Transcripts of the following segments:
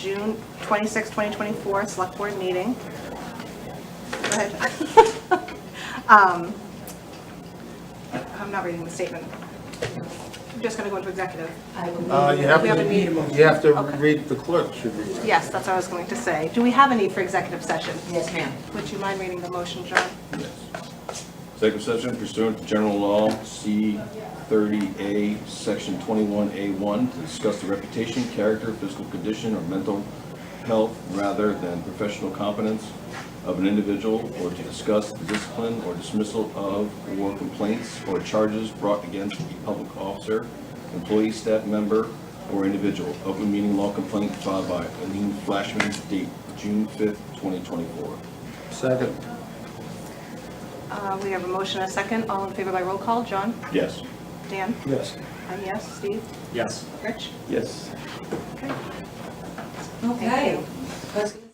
June 26, 2024 Select Board meeting. Go ahead. I'm not reading the statement. I'm just going to go into executive. You have to read, the clerk should read it. Yes, that's what I was going to say. Do we have a need for executive session? Yes, ma'am. Would you mind reading the motion, John? Yes. Executive session pursuant to General Law C-30A, Section 21A1, to discuss the reputation, character, physical condition, or mental health rather than professional competence of an individual, or to discuss the discipline or dismissal of or complaints or charges brought against a public officer, employee, staff member, or individual. Open meeting law complaint filed by Eileen Flashman, date June 5th, 2024. Second. We have a motion and a second. All in favor by roll call. John? Yes. Dan? Yes. I'm yes. Steve? Yes. Rich? Yes. Okay. Okay. you. Let's get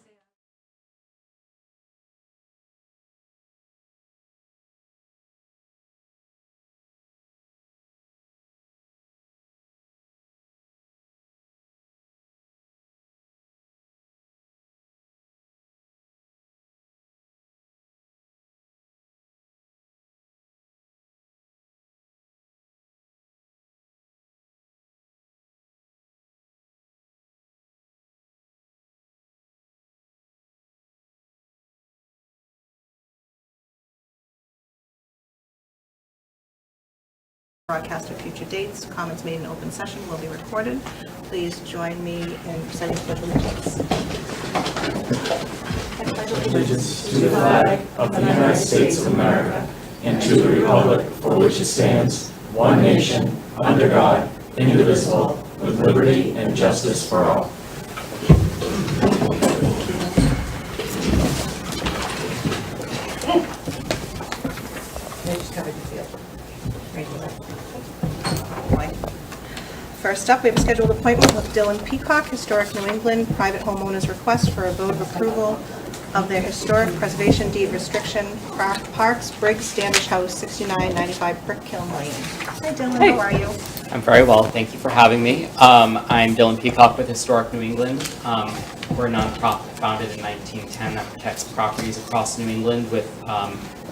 Broadcast of future dates. Comments made in open session will be recorded. Please join me in reciting the pledge of allegiance. Allegiance to the flag of the United States of America and to the republic for which it stands, one nation, under God, indivisible, with liberty and justice for all. just covered the field. Right there. First up, we have a scheduled appointment with Dylan Peacock, Historic New England, private homeowners request for a vote of approval of their historic preservation deed restriction, Parks, Briggs, Standish House, 6995 Brick Hill Lane. Hi Dylan, Hey. how are you? I'm very well, thank you for having me. I'm Dylan Peacock with Historic New England. We're a nonprofit founded in 1910 that protects properties across New England with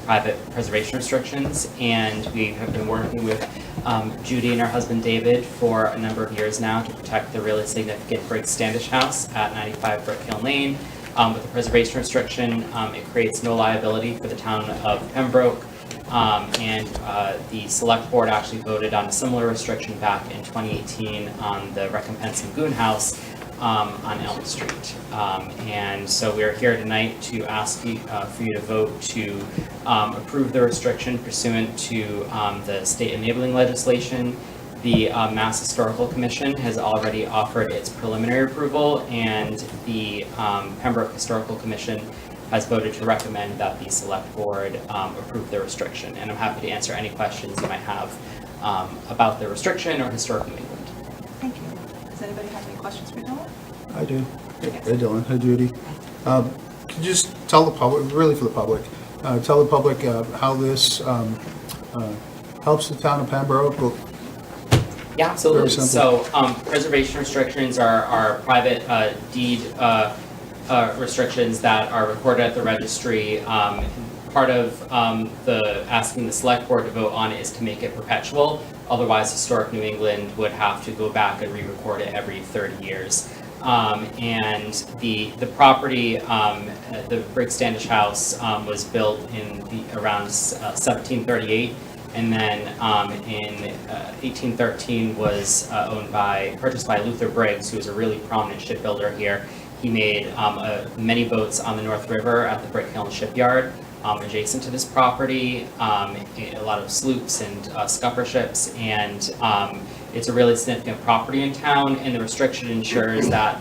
private preservation restrictions, and we have been working with Judy and her husband David for a number of years now to protect the really significant Briggs Standish House at 95 Brick Hill Lane. With the preservation restriction, it creates no liability for the town of Pembroke. And the select board actually voted on a similar restriction back in 2018 on the Recompense and Goon House on Elm Street. And so we're here tonight to ask you, for you to vote to approve the restriction pursuant to the state enabling legislation. The Mass Historical Commission has already offered its preliminary approval, and the Pembroke Historical Commission has voted to recommend that the select board approve the restriction. And I'm happy to answer any questions you might have about the restriction or Historic New England. Thank you. Does anybody have any questions for Dylan? I do. Hey Dylan, hi Judy. Could you just tell the public, really for the public, tell the public how this helps the town of Pembroke? Yeah, absolutely. Very simple. So preservation restrictions are private deed restrictions that are recorded at the registry. Part of the asking the select board to vote on it is to make it perpetual. Otherwise, Historic New England would have to go back and re-record it every 30 years. And the property, the Briggs Standish House, was built in around 1738. And then in 1813 was purchased by Luther Briggs, who was a really prominent shipbuilder here. He made many boats on the North River at the Brick Hill Shipyard adjacent to this property, a lot of sloops and scupper ships, and it's a really significant property in town, and the restriction ensures that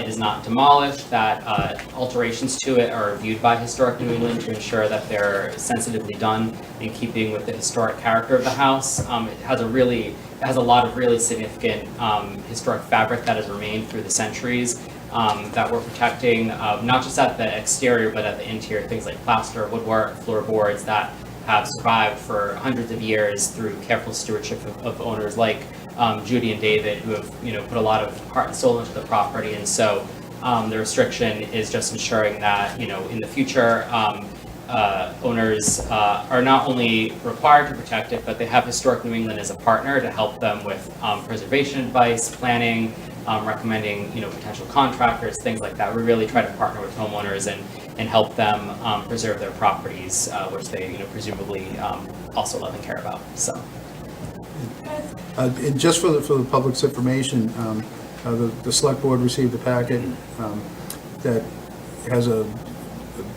it is not demolished, that alterations to it are reviewed by Historic New England to ensure that they're sensitively done in keeping with the historic character of the house. It has a lot of really significant historic fabric that has remained through the centuries that we're protecting, not just at the exterior, but at the interior, things like plaster, woodwork, floorboards that have survived for hundreds of years through careful stewardship of owners like Judy and David, who have put a lot of heart and soul into the property. And so The restriction is just ensuring that, in the future, owners are not only required to protect it, but they have Historic New England as a partner to help them with preservation advice, planning, recommending, potential contractors, things like that. We really try to partner with homeowners and help them preserve their properties, which they, presumably also love and care about. So. And just for the public's information, the select board received a packet that has a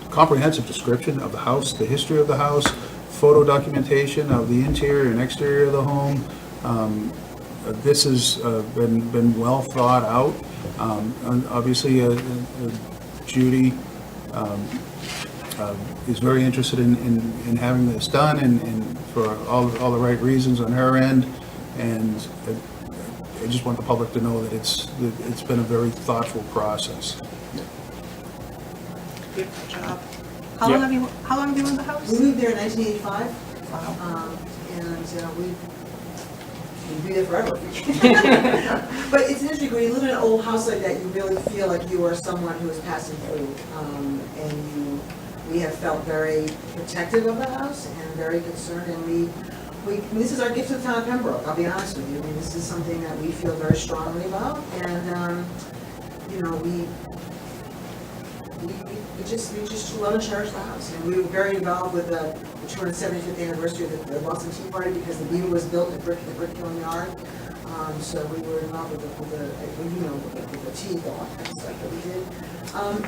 comprehensive description of the house, the history of the house, photo documentation of the interior and exterior of the home. This has been well thought out. And obviously, Judy is very interested in having this done and for all the right reasons on her end. And I just want the public to know that it's been a very thoughtful process. Beautiful job. How long have you owned the house? We moved there in 1985. Wow. And we'd be there forever. But it's interesting, when you live in an old house like that, you really feel like you are someone who is passing through. And we have felt very protective of the house and very concerned, and this is our gift to the town of Pembroke, I'll be honest with you. I mean, this is something that we feel very strongly about, and, we just love and cherish the house. And we were very involved with the 275th anniversary of the Boston Tea Party, because the Beaver was built at the Brick Hill Yard. So we were involved with the tea, all that kind of stuff that we did.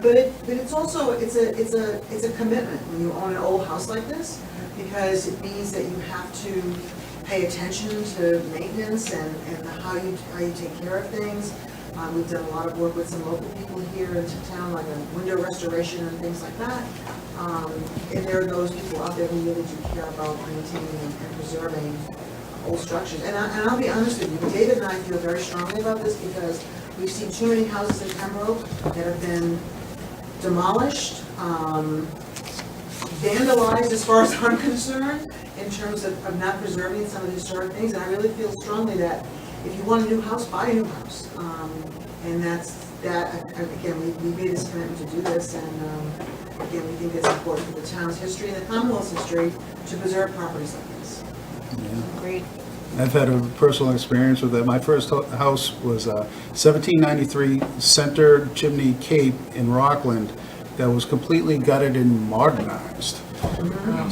But it's also, it's a commitment when you own an old house like this, because it means that you have to pay attention to maintenance and how you take care of things. We've done a lot of work with some local people here in town, like a window restoration and things like that. And there are those people out there who really do care about maintaining and preserving old structures. And I'll be honest with you, David and I feel very strongly about this, because we've seen too many houses in Pembroke that have been demolished, vandalized as far as I'm concerned, in terms of not preserving some of the historic things. And I really feel strongly that if you want a new house, buy a new house. And again, we made this commitment to do this, and again, we think it's important for the town's history and the Commonwealth's history to preserve properties like this. Yeah. Great. I've had a personal experience with that. My first house was 1793 Center Chimney Cape in Rockland that was completely gutted and modernized.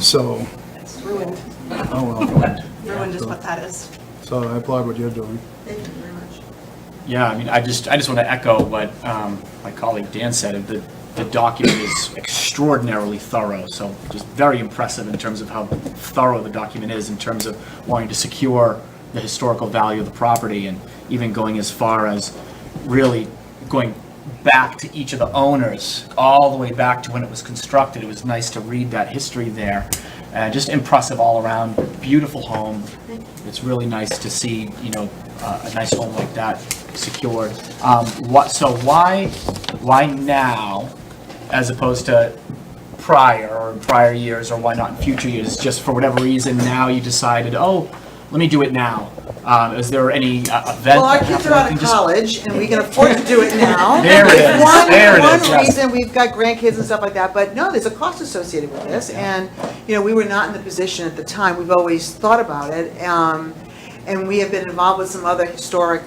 So, It's ruined. oh well. Ruined is what that is. So I applaud what you're doing. Thank you very much. Yeah, I mean, I just want to echo what my colleague Dan said. The document is extraordinarily thorough, so just very impressive in terms of how thorough the document is in terms of wanting to secure the historical value of the property, and even going as far as really going back to each of the owners, all the way back to when it was constructed. It was nice to read that history there. Just impressive all around, beautiful home. It's really nice to see, a nice home like that secured. So why now, as opposed to prior years, or why not in future years? Just for whatever reason, now you decided, let me do it now. Is there any event? Well, our kids are out of college, and we can afford to do it now. There it is. One reason, we've got grandkids and stuff like that, but no, there's a cost associated with this, and, we were not in the position at the time. We've always thought about it, and we have been involved with some other historic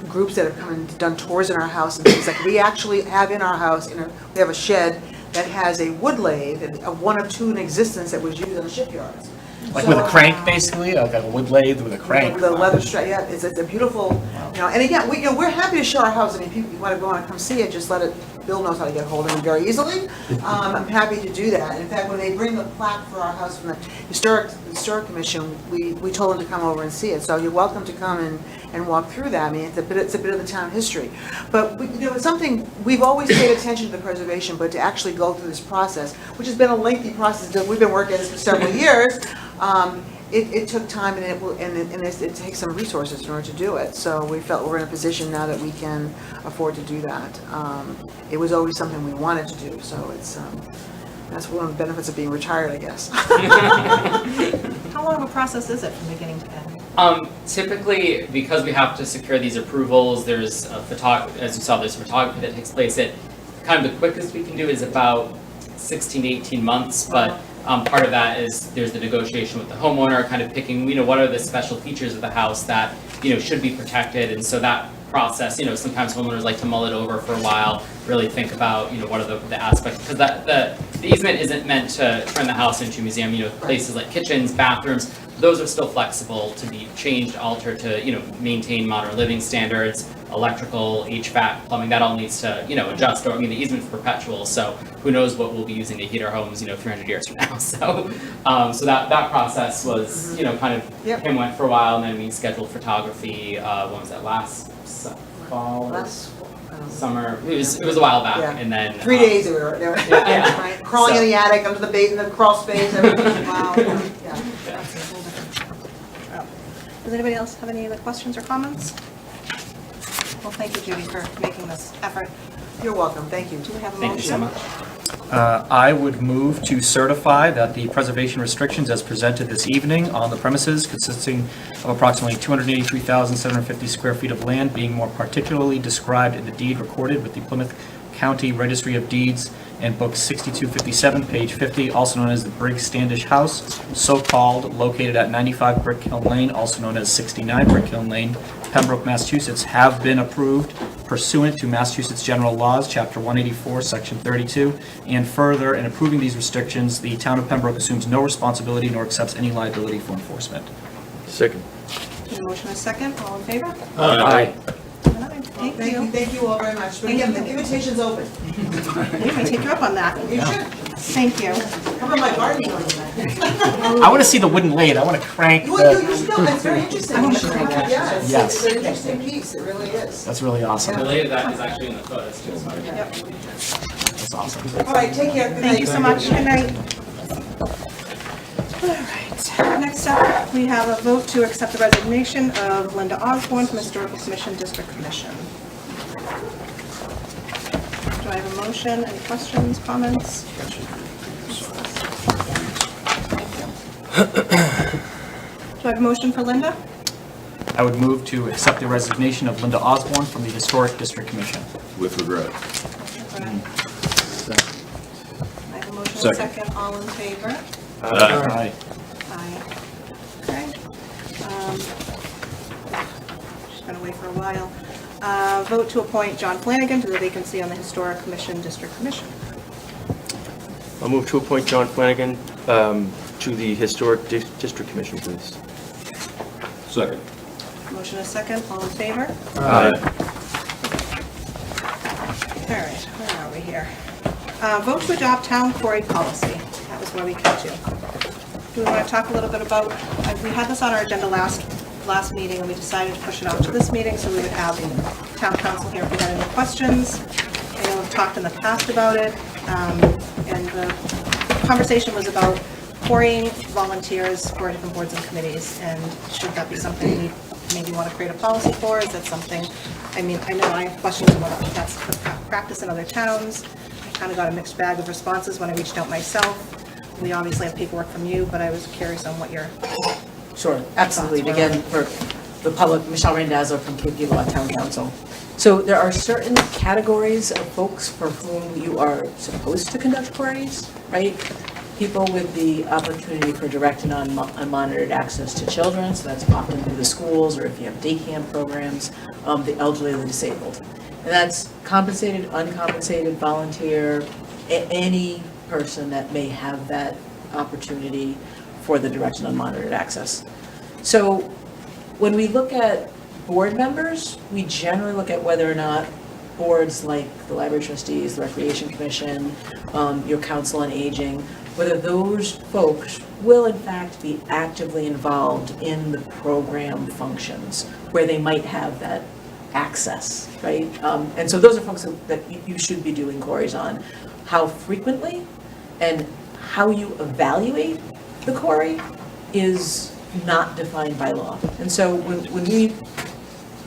groups that have come and done tours in our house and things like. We actually have in our house, we have a shed that has a wood lathe, one of two in existence that was used on the shipyards. Like with a crank, basically, like a wood lathe with a crank. With a leather strap, yeah, it's a beautiful, and again, we're happy to show our house. I mean, people, you want to go on and come see it, just let it, Bill knows how to get hold of it very easily. I'm happy to do that. In fact, when they bring the plaque for our house from the Historic Commission, we told them to come over and see it. So you're welcome to come and walk through that. I mean, it's a bit of the town history. But, it's something, we've always paid attention to the preservation, but to actually go through this process, which has been a lengthy process, that we've been working at this for several years, it took time, and it takes some resources in order to do it. So we felt we're in a position now that we can afford to do that. It was always something we wanted to do, so that's one of the benefits of being retired, I guess. How long of a process is it from beginning to end? Typically, because we have to secure these approvals, there's a as you saw, there's photography that takes place. Kind of the quickest we can do is about 16 to 18 months, but part of that is there's the negotiation with the homeowner, kind of picking, what are the special features of the house that, should be protected, and so that process, sometimes homeowners like to mull it over for a while, really think about, what are the aspects, because the easement isn't meant to turn the house into a museum, places like kitchens, bathrooms, those are still flexible to be changed, altered to, maintain modern living standards, electrical, HVAC, plumbing, that all needs to, adjust, or, the easement's perpetual, so who knows what we'll be using to heat our homes, 300 years from now, so that process was, kind of, Kim went for a while, and then we scheduled photography, when was that, last fall? Summer, it was a while back, Yeah. and then. 3 days they were Yeah. right? Crawling in the attic, under the base, in the crawl space, everything, wow, yeah. Does anybody else have any other questions or comments? Well, thank you, Judy, for making this effort. You're welcome, thank you. Do we have a Thank you so motion? much. I would move to certify that the preservation restrictions as presented this evening on the premises consisting of approximately 283,750 square feet of land being more particularly described in the deed recorded with the Plymouth County Registry of Deeds and Book 6257, page 50, also known as the Briggs Standish House, so-called, located at 95 Brick Hill Lane, also known as 69 Brick Hill Lane, Pembroke, Massachusetts, have been approved pursuant to Massachusetts General Laws, Chapter 184, Section 32, and further, in approving these restrictions, the town of Pembroke assumes no responsibility nor accepts any liability for enforcement. Second. Need a motion and a second, all in favor? Aye. Thank you. Thank you all very much. But again, the invitation's open. We may take you up on that. You should. Thank you. Come on my gardening on tonight. I want to see the wooden lathe. I want to crank You the... should know, it's very interesting. You should know that. Yeah, Yes. it's an interesting piece, it really is. That's really awesome. The later that is actually in the photos too. So. Yep. That's awesome. All right, take care. Good Thank you night. so much. Good night. All right, next up, we have a vote to accept the resignation of Linda Osborne from Historical Commission, District Commission. Do I have a motion? Any questions, comments? Do I have a motion for Linda? I would move to accept the resignation of Linda Osborne from the Historic District Commission. With regret. I have a motion and a Second. second. All in favor? Aye. Aye. Okay. Just gonna wait for a while. Vote to appoint John Flanagan to the vacancy on the Historic Commission, District Commission. I'll move to appoint John Flanagan to the Historic District Commission, please. Second. Motion and a second. All in favor? Aye. All right, where are we here? Vote to adopt town quarry policy. That was where we cut to. Do we want to talk a little bit about, we had this on our agenda last meeting, and we decided to push it out to this meeting, so we would have town council here if we had any questions. I know we've talked in the past about it, and the conversation was about quarrying volunteers for different boards and committees, and should that be something we maybe want to create a policy for? Is that something, I mean, I know I have questions about if that's the practice in other towns. I kind of got a mixed bag of responses when I reached out myself. We obviously have paperwork from you, but I was curious on what your, Sure, absolutely. And again, for the public, Michelle Randazzo from KP Law Town Council. So there are certain categories of folks for whom you are supposed to conduct queries, right? People with the opportunity for direct and unmonitored access to children, so that's often through the schools, or if you have day camp programs, the elderly or the disabled. And that's compensated, uncompensated, volunteer, any person that may have that opportunity for the direct and unmonitored access. So when we look at board members, we generally look at whether or not boards like the Library Trustees, the Recreation Commission, your Council on Aging, whether those folks will in fact be actively involved in the program functions where they might have that access, right? And so those are folks that you should be doing queries on. How frequently and how you evaluate the query is not defined by law. And so when we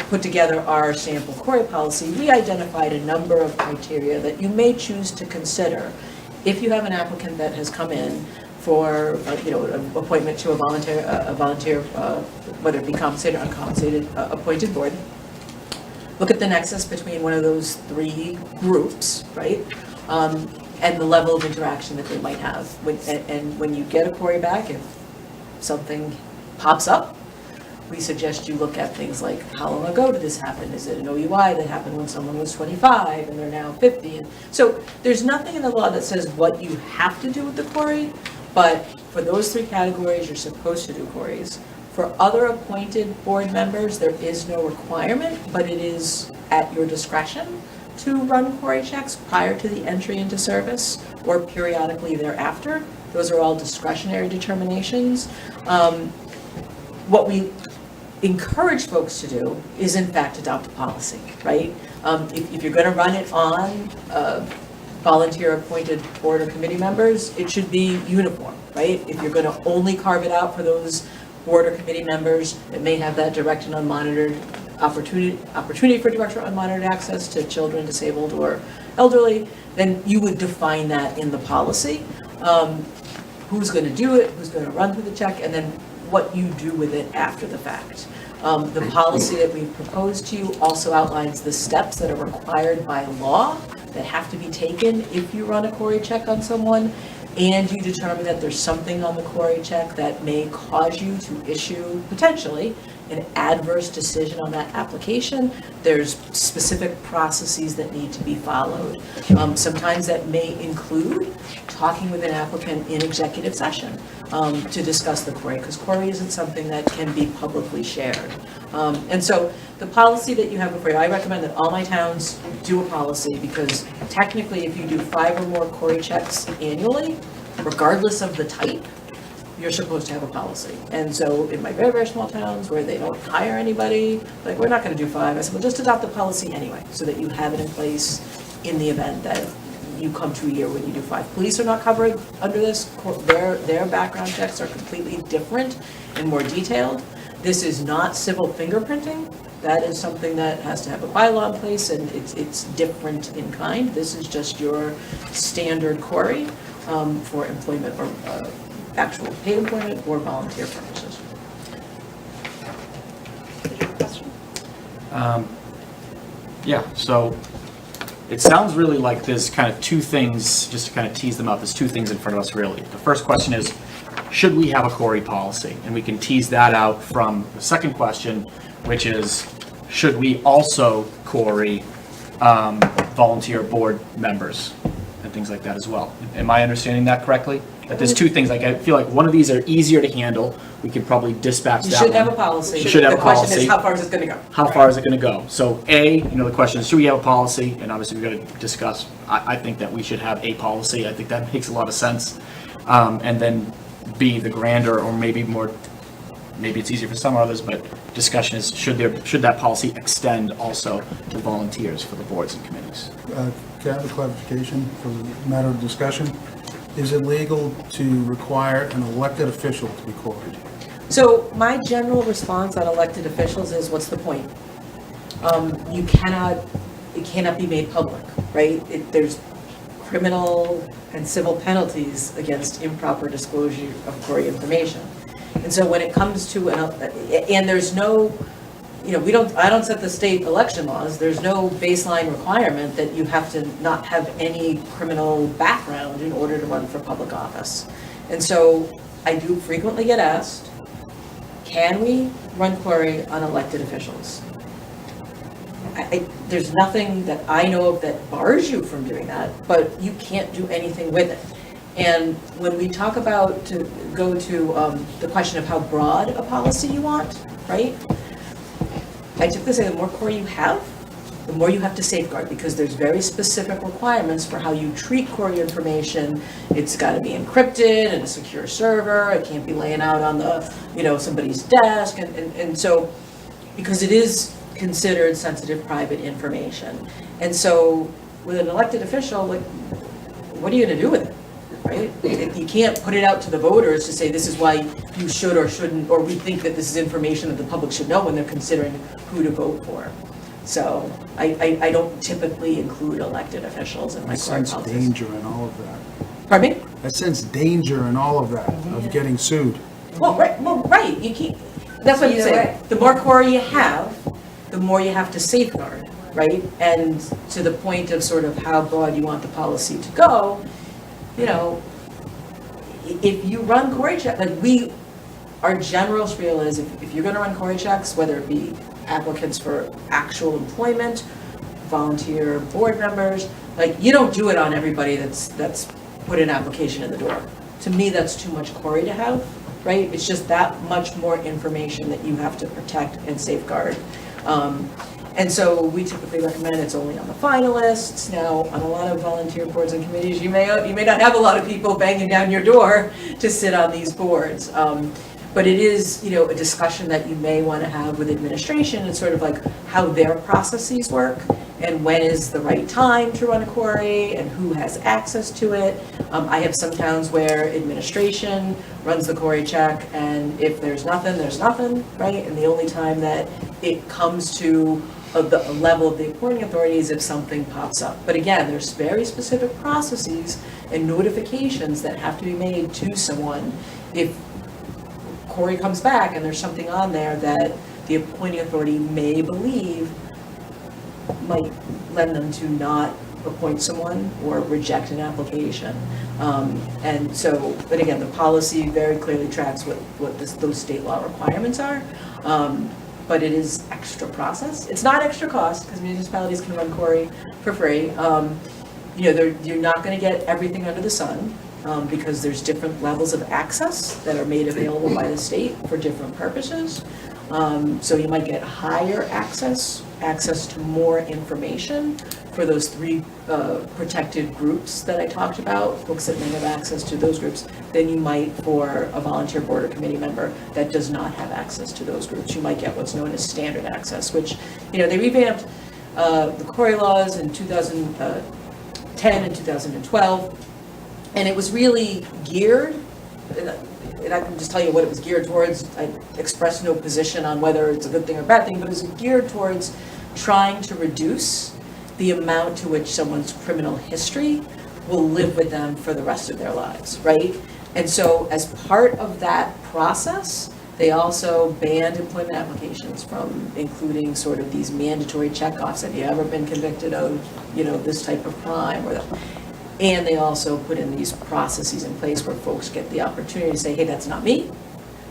put together our sample query policy, we identified a number of criteria that you may choose to consider if you have an applicant that has come in for, an appointment to a volunteer, whether it be compensated or uncompensated, appointed board. Look at the nexus between one of those three groups, right? And the level of interaction that they might have. And when you get a query back, if something pops up, we suggest you look at things like, how long ago did this happen? Is it an OUI that happened when someone was 25 and they're now 50? And so there's nothing in the law that says what you have to do with the query, but for those three categories, you're supposed to do queries. For other appointed board members, there is no requirement, but it is at your discretion to run query checks prior to the entry into service or periodically thereafter. Those are all discretionary determinations. What we encourage folks to do is in fact adopt a policy, right? If you're gonna run it on volunteer appointed board or committee members, it should be uniform, right? If you're gonna only carve it out for those board or committee members that may have that direct and unmonitored opportunity for direct or unmonitored access to children, disabled, or elderly, then you would define that in the policy. Who's gonna do it, who's gonna run through the check, and then what you do with it after the fact. The policy that we've proposed to you also outlines the steps that are required by law that have to be taken if you run a query check on someone, and you determine that there's something on the query check that may cause you to issue, potentially, an adverse decision on that application. There's specific processes that need to be followed. Sometimes that may include talking with an applicant in executive session to discuss the query, because query isn't something that can be publicly shared. And so the policy that you have before you, I recommend that all my towns do a policy, because technically if you do 5 or more query checks annually, regardless of the type, you're supposed to have a policy. And so in my very, very small towns where they don't hire anybody, like, we're not gonna do 5. I said, well, just adopt the policy anyway, so that you have it in place in the event that you come to a year when you do 5. Police are not covered under this. Their background checks are completely different and more detailed. This is not civil fingerprinting. That is something that has to have a bylaw in place, and it's different in kind. This is just your standard query for employment or actual paid employment or volunteer purposes. Did you have a question? Yeah, so it sounds really like there's kind of two things, just to kind of tease them out, there's two things in front of us really. The first question is, should we have a query policy? And we can tease that out from the second question, which is, should we also query volunteer board members and things like that as well? Am I understanding that correctly? That there's two things, like I feel like one of these are easier to handle. We could probably dispatch that one. You should have a policy. You should have a The question policy. is, how far is it gonna go? How far is it going to go? So A, the question is, should we have a policy? And obviously we've got to discuss, I think that we should have a policy. I think that makes a lot of sense. And then B, the grander, or maybe it's easier for some or others, but discussion is, should that policy extend also to volunteers for the boards and committees? Can I have a clarification for the matter of discussion? Is it legal to require an elected official to be queried? So my general response on elected officials is, what's the point? It cannot be made public, right? There's criminal and civil penalties against improper disclosure of query information. And so when it comes to, and there's no, I don't set the state election laws. There's no baseline requirement that you have to not have any criminal background in order to run for public office. And so I do frequently get asked, can we run query on elected officials? There's nothing that I know of that bars you from doing that, but you can't do anything with it. And when we talk about, to go to the question of how broad a policy you want, right? I typically say the more query you have, the more you have to safeguard, because there's very specific requirements for how you treat query information. It's got to be encrypted in a secure server. It can't be laying out on the, somebody's desk. And so, because it is considered sensitive private information. And so with an elected official, like, what are you going to do with it? Right? You can't put it out to the voters to say this is why you should or shouldn't, or we think that this is information that the public should know when they're considering who to vote for. So I don't typically include elected officials in my I query sense policies. danger in all of that. Pardon me? That sense danger and all of that, of getting sued. Well, right, you keep, that's what I'm saying. The more Cory you have, the more you have to safeguard, right? And to the point of sort of how broad you want the policy to go, you know, if you run Cory checks, like our general spiel is if you're gonna run Cory checks, whether it be applicants for actual employment, volunteer board members, like you don't do it on everybody that's put an application in the door. To me, that's too much Cory to have, right? It's just that much more information that you have to protect and safeguard. And so we typically recommend it's only on the finalists. Now, on a lot of volunteer boards and committees, you may not have a lot of people banging down your door to sit on these boards. But it is, you know, a discussion that you may want to have with administration and sort of like how their processes work and when is the right time to run a Cory and who has access to it. I have some towns where administration runs the Cory check, and if there's nothing, right? And the only time that it comes to the level of the appointing authority is if something pops up. But again, there's very specific processes and notifications that have to be made to someone if Cory comes back and there's something on there that the appointing authority may believe might lend them to not appoint someone or reject an application. And so, but again, the policy very clearly tracks what those state law requirements are. But it is extra process. It's not extra cost because municipalities can run Cory for free. You know, you're not going to get everything under the sun because there's different levels of access that are made available by the state for different purposes. So you might get higher access to more information for those three protected groups that I talked about, folks that may have access to those groups, than you might for a volunteer board or committee member that does not have access to those groups. You might get what's known as standard access, which, you know, they revamped the Cory laws in 2010 and 2012, and it was really geared, and I can just tell you what it was geared towards. I expressed no position on whether it's a good thing or a bad thing, but it was geared towards trying to reduce the amount to which someone's criminal history will live with them for the rest of their lives, right? And so as part of that process, they also banned employment applications from including sort of these mandatory checkoffs. Have you ever been convicted of, you know, this type of crime or that? And they also put in these processes in place where folks get the opportunity to say, hey, that's not me,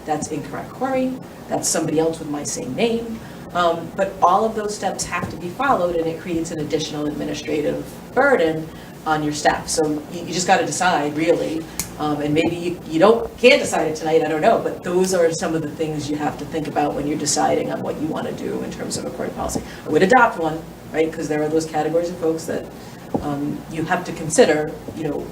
that's incorrect Cory, that's somebody else with my same name. But all of those steps have to be followed, and it creates an additional administrative burden on your staff. So you just got to decide, really, and maybe you can't decide it tonight, I don't know, but those are some of the things you have to think about when you're deciding on what you want to do in terms of a Cory policy. I would adopt one, right, because there are those categories of folks that you have to consider, you know,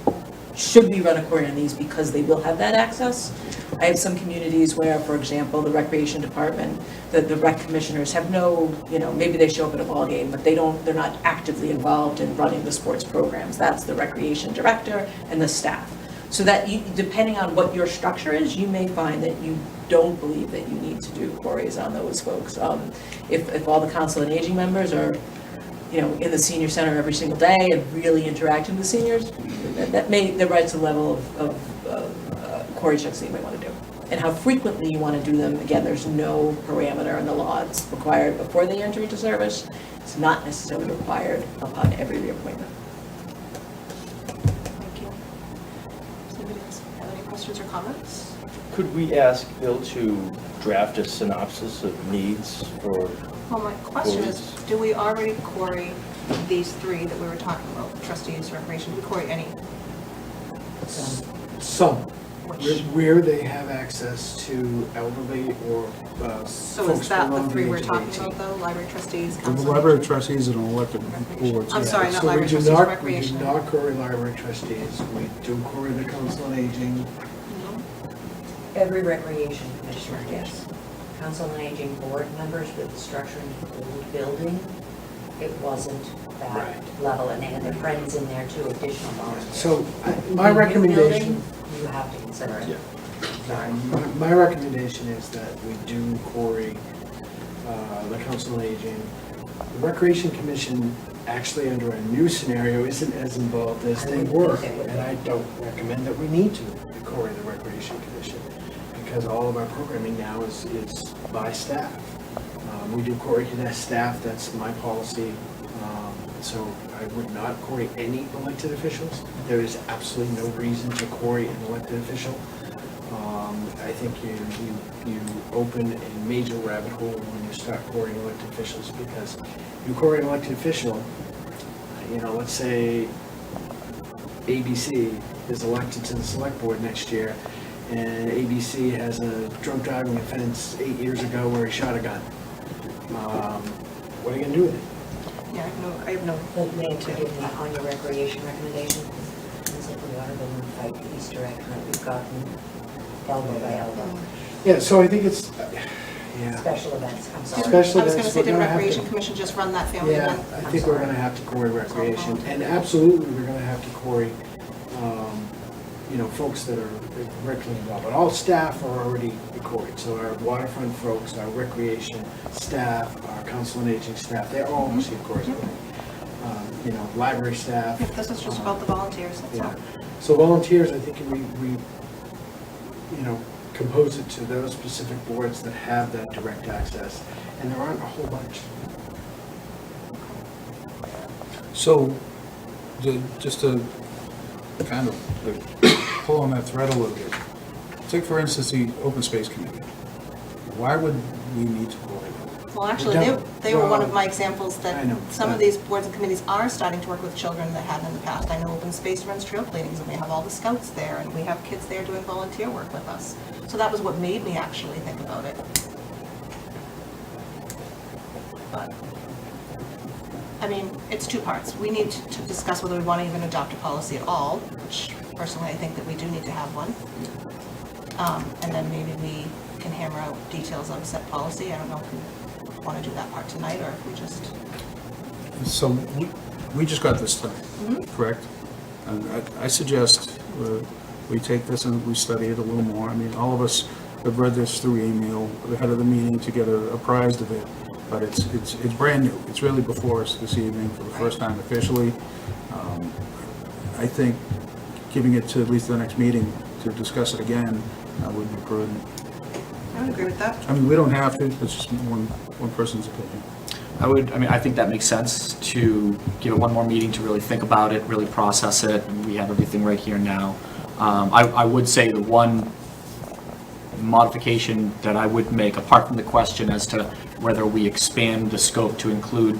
should we run a Cory on these because they will have that access? I have some communities where, for example, the recreation department, the rec commissioners have no, you know, maybe they show up at a ball game, but they're not actively involved in running the sports programs. That's the recreation director and the staff. So that depending on what your structure is, you may find that you don't believe that you need to do Corys on those folks. If all the council and aging members are, you know, in the senior center every single day and really interacting with seniors, that writes a level of Cory checks that you might want to do. And how frequently you want to do them, again, there's no parameter in the law. It's required before they enter into service. It's not necessarily required upon every reappointment. Thank you. Does anybody else have any questions or comments? Could we ask Bill to draft a synopsis of needs for? Well, my question is, do we already Cory these three that we were talking about, trustees, recreation, do we Cory any? Some, Which, where they have access to elderly or so folks is that the below three the we're age of talking 18. about though, library trustees, The council? library trustees and elected boards. I'm sorry, not So library we do trustees, not, recreation. we do not Cory library trustees, we do Cory the council on aging. No? Every recreation commissioner, yes. Council on Aging board members with the structure in the old building, it wasn't that Right. level, and they had their friends in there too, additional volunteers. So my The new recommendation, building, you have to consider it. Sorry. my recommendation is that we do Cory the council on aging. The recreation commission actually under a new scenario isn't as involved as they were. And I don't recommend that we need to Corey the Recreation Commission, because all of our programming now is by staff. We do Corey Cadet staff, that's my policy. So I would not query any elected officials. There is absolutely no reason to query an elected official. I think you open a major rabbit hole when you start querying elected officials, because you query an elected official, let's say ABC is elected to the select board next year, and ABC has a drunk driving offense 8 years ago where he shot a gun. What are you gonna do with it? Yeah, I have no. May I forgive me on your recreation recommendation? Seems like we ought to go and fight the Easter egg hunt. We've gotten elbow by elbow. Yeah, so I think it's, yeah. Special events, I'm sorry. Special I was gonna events, say, we're did gonna have Recreation to. Commission just run that family Yeah, event? I think we're gonna have to query recreation, and absolutely, we're gonna have to query, folks that are regularly involved. But all staff are already queried, so our waterfront folks, our recreation staff, our council on aging staff, they're all receive queries. Library staff. Yeah, this is just about the volunteers, that's all. Yeah, so volunteers, I think we compose it to those specific boards that have that direct access, and there aren't a whole bunch. So, just to kind of pull on that thread a little bit, take for instance the Open Space Committee. Why would we need to query them? Well, actually, they were one of my examples that I know, some of but- these boards and committees are starting to work with children that haven't in the past. I know Open Space runs trail cleanings, and we have all the scouts there, and we have kids there doing volunteer work with us. So that was what made me actually think about it. But, I mean, it's two parts. We need to discuss whether we want to even adopt a policy at all, which personally I think that we do need to have one. And then maybe we can hammer out details of said policy. I don't know if we want to do that part tonight, or if we just... So, we just got this tonight, correct? And I suggest we take this and we study it a little more. I mean, all of us have read this through email ahead of the meeting to get apprised of it, but it's brand new. It's really before us this evening for the first time officially. I think giving it to at least the next meeting to discuss it again would be prudent. I would agree with that. I mean, we don't have to, it's just one person's opinion. I think that makes sense to give it one more meeting to really think about it, really process it, and we have everything right here now. I would say the one modification that I would make, apart from the question as to whether we expand the scope to include,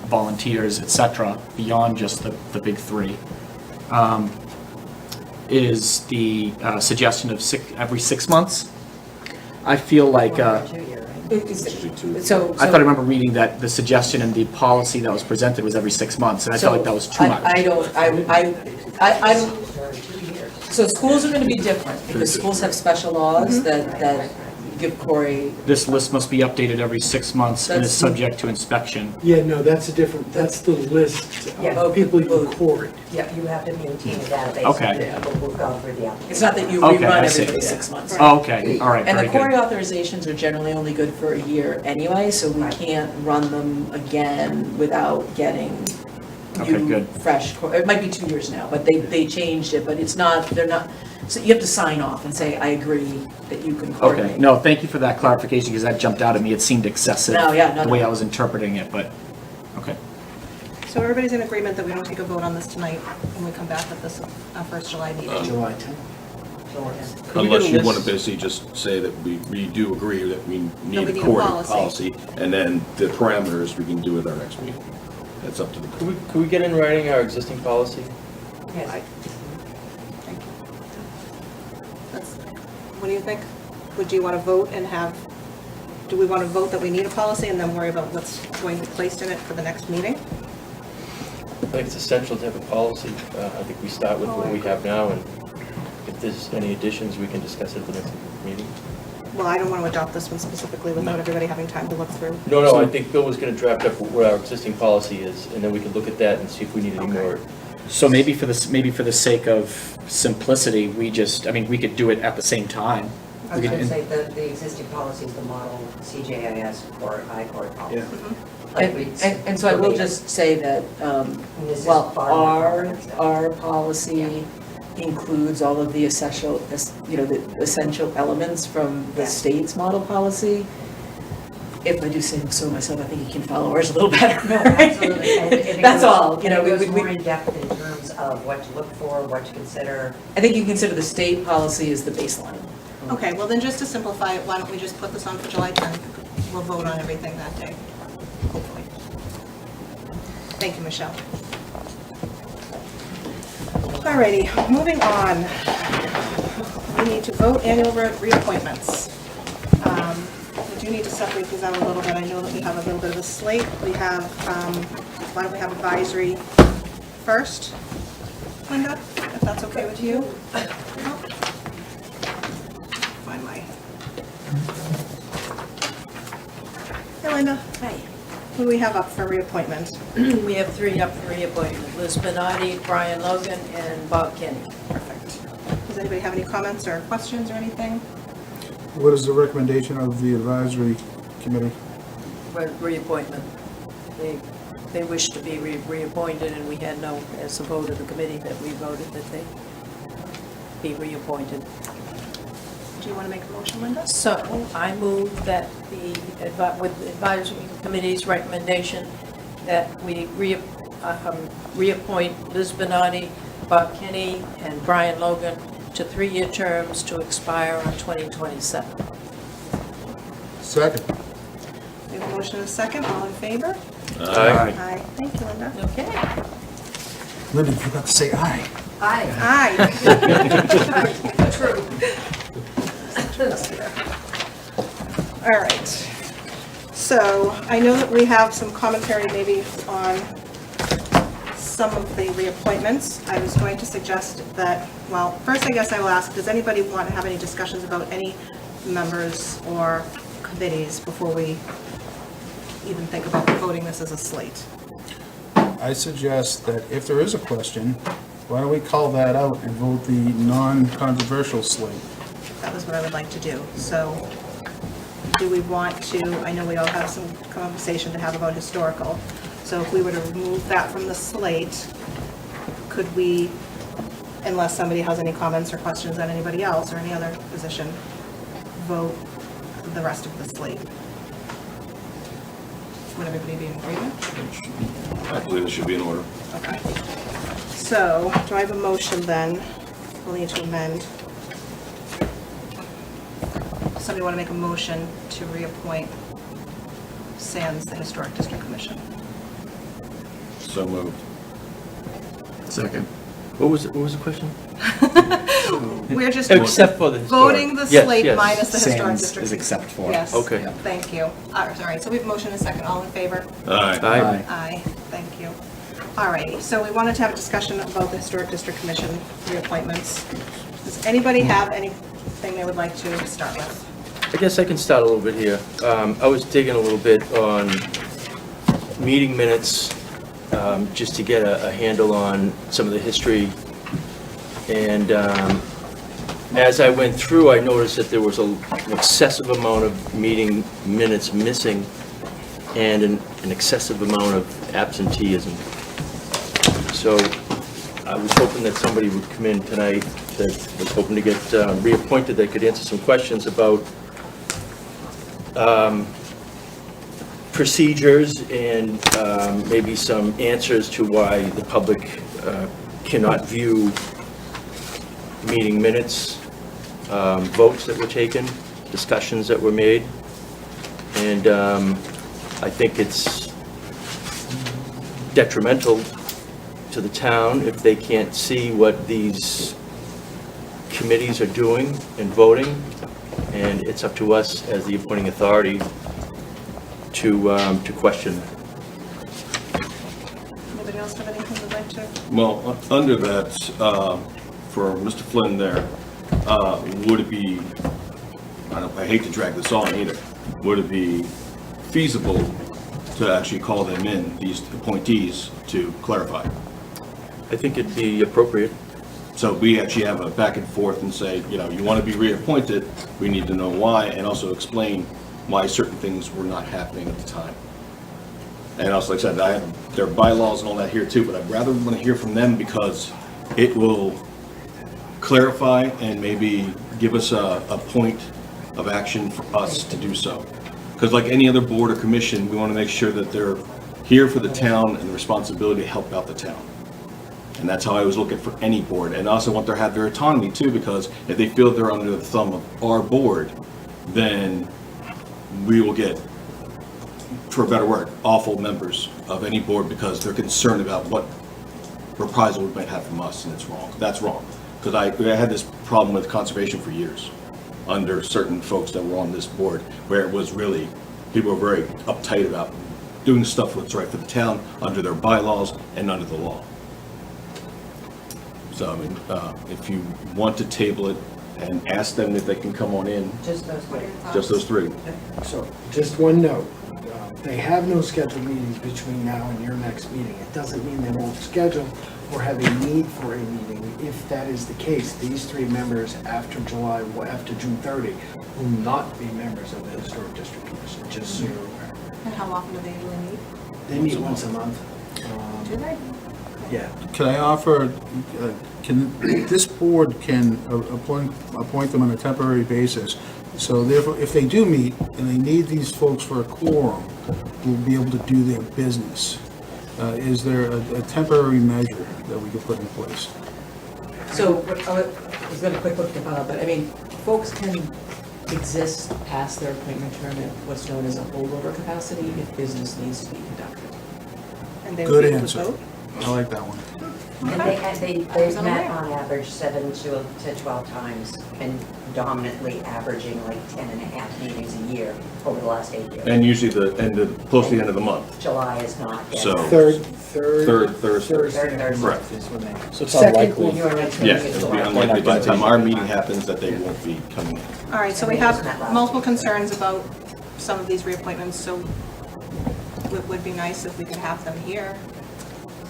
volunteers, et cetera, beyond just the big three, is the suggestion of every 6 months. I feel like, I thought I remember reading that the suggestion and the policy that was presented was every 6 months, and I felt like that was too much. So schools are gonna be different, because schools have special laws that give Corey. This list must be updated every 6 months and is That's- subject to inspection. Yeah, no, that's that's the list of people you queried. Yeah, you have to maintain a database Okay. of the people who've gone through the application. It's not that you Okay, rerun I see. every 6 months. Oh, okay, all right, And the very Corey good. authorizations are generally only good for a year anyway, so we can't run them again without getting Okay, you good. fresh. It might be 2 years now, but they changed it, but it's not, they're not, so you have to sign off and say, I agree that you can coordinate. Okay, no, thank you for that clarification, because that jumped out at me. It seemed excessive, No, yeah, no, the way no. I was interpreting it, but, okay. So everybody's in agreement that we don't take a vote on this tonight when we come back at this, our first July meeting? July 10th. Unless you want to basically just say that we do agree that we need we a need a core policy. policy, and then the parameters we can do at our next meeting. That's up to the board. Could we get in writing our existing policy? Yes. Thank you. What do you think? Would you want to vote and do we want to vote that we need a policy and then worry about what's going to be placed in it for the next meeting? I think it's essential to have a policy. I think we start with what we have now, and if there's any additions, we can discuss it at the next meeting. Well, I don't want to adopt this one specifically without everybody having time to look through. No, I think Bill was going to draft up what our existing policy is, and then we can look at that and see if we need any more. So maybe for the sake of simplicity, we could do it at the same time. I was going to say the existing policy is the model CJIS or I-Court policy. Like we'd- And so I will just say that, This is well, far more our comprehensive. policy includes all of the essential, the essential elements from the Yeah. state's model policy. If I do say so myself, I think you can follow ours a little better. No, absolutely. And it That's goes- all, you know, and it goes we- more in depth in terms of what to look for, what to consider. I think you can consider the state policy as the baseline. Okay, well then, just to simplify it, why don't we just put this on for July 10th? We'll vote on everything that day, hopefully. Thank you, Michelle. Alrighty, moving on. We need to vote annual reappointments. We do need to separate these out a little bit. I know that we have a little bit of a slate. We have, why don't we have advisory first? Linda, if that's okay with you? Find my... Hey, Linda. Hi. Who do we have up for reappointment? We have 3 up for reappointment, Liz Benatti, Brian Logan, and Bob Kenny. Perfect. Does anybody have any comments or questions or anything? What is the recommendation of the advisory committee? Reappointment. They wish to be reappointed, and we had no, as a vote of the committee, that we voted that they be reappointed. Do you want to make a motion, Linda? So I move that with the advisory committee's recommendation, that we reappoint Liz Benatti, Bob Kenny, and Brian Logan to 3-year terms to expire on 2027. Second. We have a motion and a second. All in favor? Aye. Aye. Thank you, Linda. Okay. Linda, you forgot to say aye. Aye. True. All right. So I know that we have some commentary maybe on some of the reappointments. I was going to suggest that, well, first I guess I will ask, does anybody want to have any discussions about any members or committees before we even think about voting this as a slate? I suggest that if there is a question, why don't we call that out and vote the non-controversial slate? That was what I would like to do. So do we want to, I know we all have some conversation to have about historical. So if we were to remove that from the slate, could we, unless somebody has any comments or questions on anybody else or any other position, vote the rest of the slate? Would everybody be in agreement? I believe it should be in order. Okay. So, do I have a motion then? We'll need to amend. Somebody want to make a motion to reappoint Sands, the Historic District Commission? So moved. Second. What was the question? We're just Except for the historic. voting the Yes, slate yes. minus the Historic Sands District. is except for. Yes. Okay. Thank you. All right, so we have a motion and a second. All in favor? Aye. Aye. Aye. Thank you. All righty, so we wanted to have a discussion about the Historic District Commission reappointments. Does anybody have anything they would like to start with? I guess I can start a little bit here. I was digging a little bit on meeting minutes, just to get a handle on some of the history. And as I went through, I noticed that there was an excessive amount of meeting minutes missing and an excessive amount of absenteeism. So I was hoping that somebody would come in tonight that was hoping to get reappointed, that could answer some questions about procedures and maybe some answers to why the public cannot view meeting minutes, votes that were taken, discussions that were made. And I think it's detrimental to the town if they can't see what these committees are doing and voting. And it's up to us as the appointing authority to question that. Anybody else have anything they'd like to? Well, under that, for Mr. Flynn there, would it be, I hate to drag this on either, would it be feasible to actually call them in, these appointees, to clarify? I think it'd be appropriate. So we actually have a back and forth and say, you know, you want to be reappointed, we need to know why, and also explain why certain things were not happening at the time. And also, like I said, I have their bylaws and all that here too, but I'd rather want to hear from them because it will clarify and maybe give us a point of action for us to do so. Because like any other board or commission, we want to make sure that they're here for the town and the responsibility to help out the town. And that's how I always look at for any board. And I also want to have their autonomy too, because if they feel they're under the thumb of our board, then we will get, for a better word, awful members of any board because they're concerned about what reprisal we might have from us, and it's wrong. That's wrong. Because I had this problem with conservation for years under certain folks that were on this board, where it was really, people were very uptight about doing stuff that's right for the town under their bylaws and under the law. So, I mean, if you want to table it and ask them if they can come on in, Just those three. just those three. So, just one note, they have no scheduled meetings between now and your next meeting. It doesn't mean they won't schedule or have a need for a meeting. If that is the case, these three members after June 30 will not be members of the Historic District Commission, just so you're aware. And how often do they usually meet? They meet once a month. Do they? Yeah. Can I offer, this board can appoint them on a temporary basis. So therefore, if they do meet and they need these folks for a quorum, we'll be able to do their business. Is there a temporary measure that we could put in place? So, I was gonna quick look to follow, but I mean, folks can exist past their appointment term at what's known as a holdover capacity if business needs to be conducted. And they Good would be able to answer. vote? I like that one. And they've was met unaware. on average 7 to 12 times and dominantly averaging like 10 and a half meetings a year over the last 8 years. And usually close to the end of the month. July is not yet. So- Third Thursday. Thursday Third Correct. is when they. So it's Second unlikely. one- You are next Yeah, meeting is it'll be July. unlikely by the time our meeting happens that they won't be coming in. All right, so we have multiple concerns about some of these reappointments, so it would be nice if we could have them here.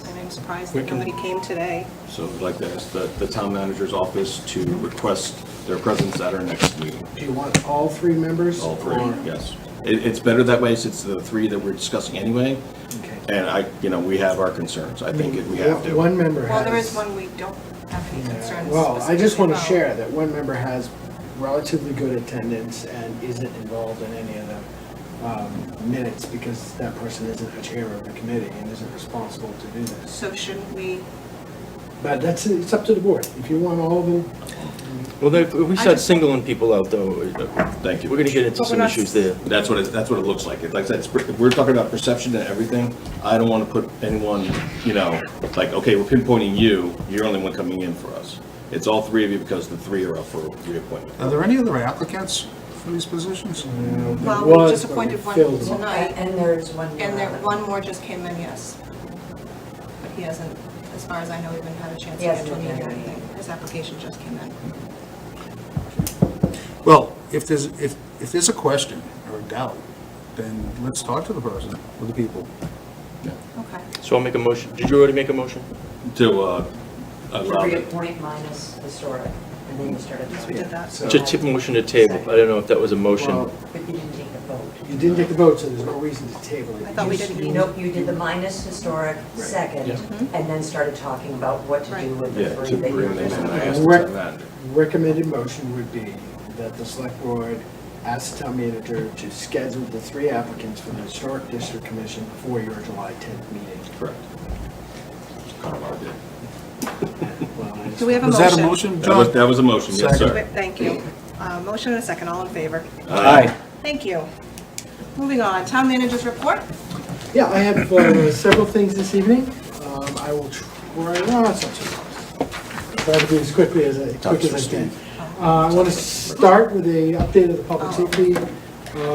And I'm surprised that nobody came today. So we'd like to ask the town manager's office to request their presence at our next meeting. Do you want all three members? All three, or- yes. It's better that way since the three that we're discussing anyway. Okay. And we have our concerns. I think we have to. One member has. Well, there is one we don't have any concerns Well, I just want to specifically share about. that one member has relatively good attendance and isn't involved in any of the minutes because that person isn't a chair of the committee and isn't responsible to do this. So shouldn't we, But it's up to the board. If you want all of them, Well, if we start singling people out though, Thank you. we're gonna get into But we're some not- issues there. That's what it looks like. Like I said, if we're talking about perception and everything, I don't want to put anyone, like, okay, we're pinpointing you, you're the only one coming in for us. It's all three of you because the three are up for reappointment. Are there any other applicants for these positions? well, there we was, just but appointed one filled them. tonight, And there's one more. and there, one more just came in, yes. But he hasn't, as far as I know, even had a chance to He get hasn't to a meeting or attended anything. His application just came in. Well, if there's a question or a doubt, then let's talk to the person, or the people. Okay. So I'll make a motion. Did you already make a motion? To You allow it. reappoint minus historic, and then you started. Yes, we did that. So- Just tip motion to table. I don't know if that was a motion. Well, But you didn't take the vote. you didn't take the vote, so there's no reason to table it. I thought we You- didn't. Nope, you did the minus historic second, Yeah. and then started talking about what to do with Yeah, the to three that you bring were them in. I presenting. asked the town manager. Recommended motion would be that the select board ask the town manager to schedule the three applicants for the Historic District Commission for your July 10th meeting. Correct. Kind of what I did. Well, I just- Do we have a Was motion? that a motion, That was, John? that was a motion, yes, Second. sir. Wait, thank you. Motion and a second, all in favor? Aye. Thank you. Moving on, town manager's report? Yeah, I have several things this evening. I will try, no, it's not too long. Try to do as quick as I can. I want to start with a update of the public safety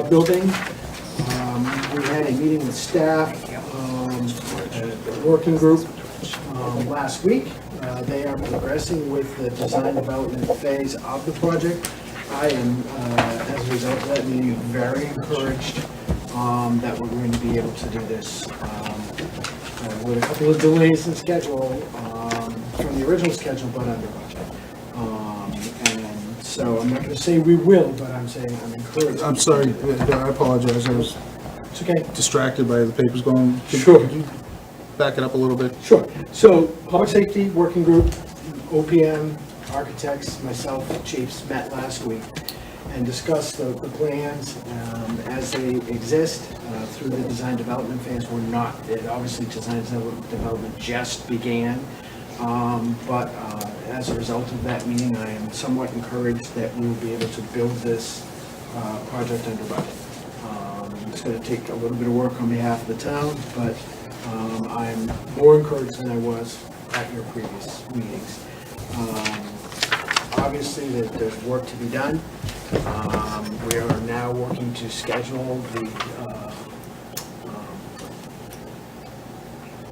building. We had a meeting with staff, a working group last week. They are progressing with the design development phase of the project. I am, as a result of that meeting, very encouraged that we're going to be able to do this with a couple of delays in schedule. from the original schedule, but under budget. And so I'm not gonna say we will, but I'm saying I'm encouraged. I'm sorry, I apologize, I was It's okay. distracted by the papers going. Sure. Could you back it up a little bit? Sure. So, Public Safety Working Group, OPM, architects, myself, chiefs met last week and discussed the plans as they exist through the design development phase. We're not, obviously design development just began, but as a result of that meeting, I am somewhat encouraged that we will be able to build this project under budget. It's going to take a little bit of work on behalf of the town, but I'm more encouraged than I was at your previous meetings. Obviously, there's work to be done. We are now working to schedule the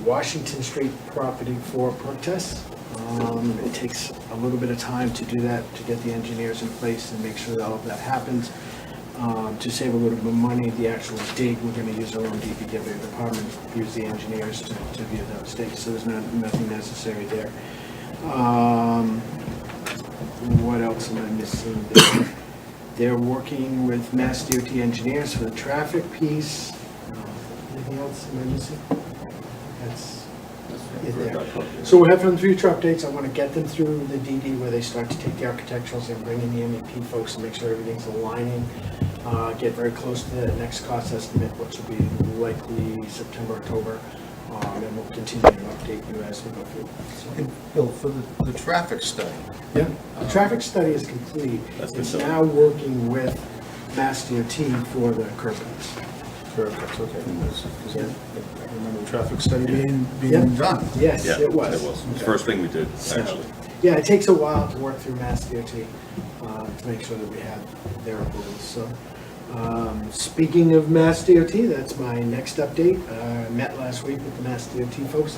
Washington Street property for perk tests. It takes a little bit of time to do that, to get the engineers in place and make sure that all of that happens. To save a little bit of money, the actual dig, we're going to use our own DPW department, use the engineers to view those digs, so there's nothing necessary there. What else am I missing? They're working with Mass DOT engineers for the traffic piece. Anything else am I missing? That's it there. So we'll have them future updates. I want to get them through the DD where they start to take the architecturals and bring in the MEP folks to make sure everything's aligning. Get very close to the next cost estimate, which will be likely September, October. And we'll continue to update you as we go through. And Bill, for the traffic study, Yeah, the traffic study is complete. It's now working with Mass DOT for the curb cuts. that's okay, because I remember the traffic study being Yeah. done. Yes, Yeah, it was. It was. The first thing we did, actually. Yeah, it takes a while to work through Mass DOT to make sure that we have their approvals. So, speaking of Mass DOT, that's my next update. I met last week with the Mass DOT folks.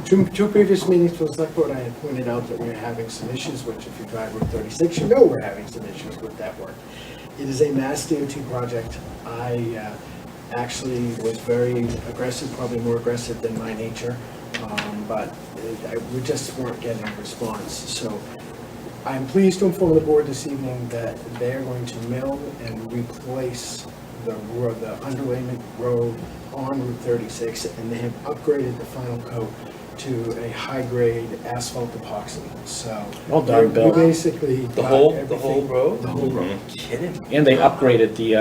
Two previous meetings for the select board, I had pointed out that we were having some issues, which if you drive Route 36, you know we're having some issues with that work. It is a Mass DOT project. I actually was very aggressive, probably more aggressive than my nature, but we just weren't getting a response. So I'm pleased to inform the board this evening that they are going to mill and replace the underlayment road on Route 36, and they have upgraded the final coat to a high-grade asphalt epoxy. So Well done, Bill. we basically The got whole everything- road? The whole road. Kidding. And they upgraded the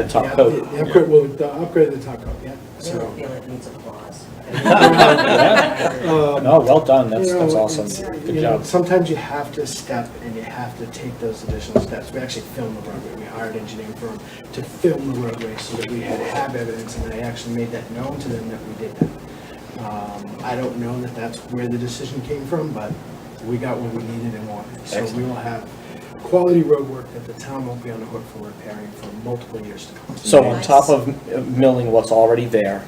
top coat. The upgrade, the upgrade of the top coat, yeah. I So, really feel it needs applause. No, well done, that's you know, awesome, it's- good you know, job. sometimes you have to step and you have to take those additional steps. We actually filmed the roadway. We hired an engineering firm to film the roadway so that we had to have evidence, and I actually made that known to them that we did that. I don't know that that's where the decision came from, but we got what we needed and wanted. So we will have quality road work that the town won't be on the hook for repairing for multiple years to come. So on top of milling what's already there,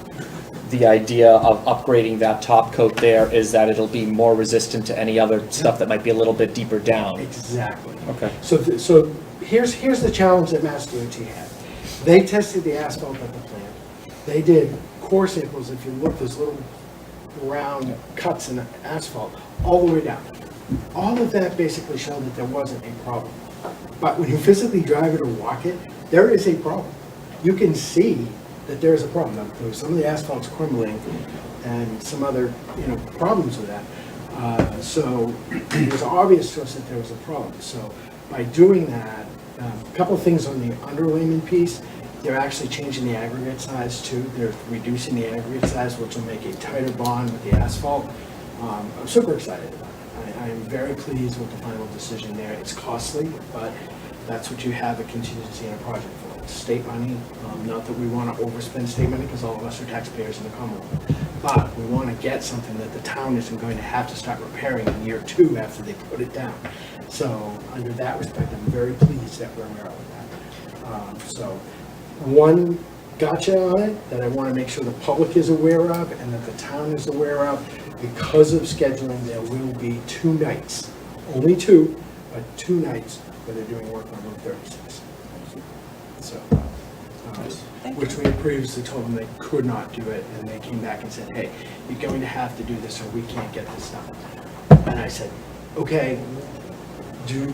the idea of upgrading that top coat there is that it'll be more resistant to any other stuff that might be a little bit deeper down. Exactly. Okay. So here's the challenge that Mass DOT had. They tested the asphalt at the plant. They did core samples. If you look, there's little round cuts in the asphalt all the way down. All of that basically showed that there wasn't a problem. But when you physically drive it or walk it, there is a problem. You can see that there is a problem. Now, some of the asphalt's crumbling and some other, problems with that. So it was obvious to us that there was a problem. So by doing that, a couple of things on the underlayment piece, they're actually changing the aggregate size too. They're reducing the aggregate size, which will make a tighter bond with the asphalt. I'm super excited about it. I'm very pleased with the final decision there. It's costly, but that's what you have a contingency in a project for. It's state money, not that we want to overspend state money because all of us are taxpayers in the Commonwealth. But we want to get something that the town isn't going to have to start repairing in year 2 after they put it down. So under that respect, I'm very pleased that we're aware of that. So one gotcha on it that I want to make sure the public is aware of and that the town is aware of. Because of scheduling, there will be 2 nights, only 2, but 2 nights where they're doing work on Route 36. So, which we had previously told them they could not do it, and they came back and said, hey, you're going to have to do this or we can't get this done. And I said, okay, do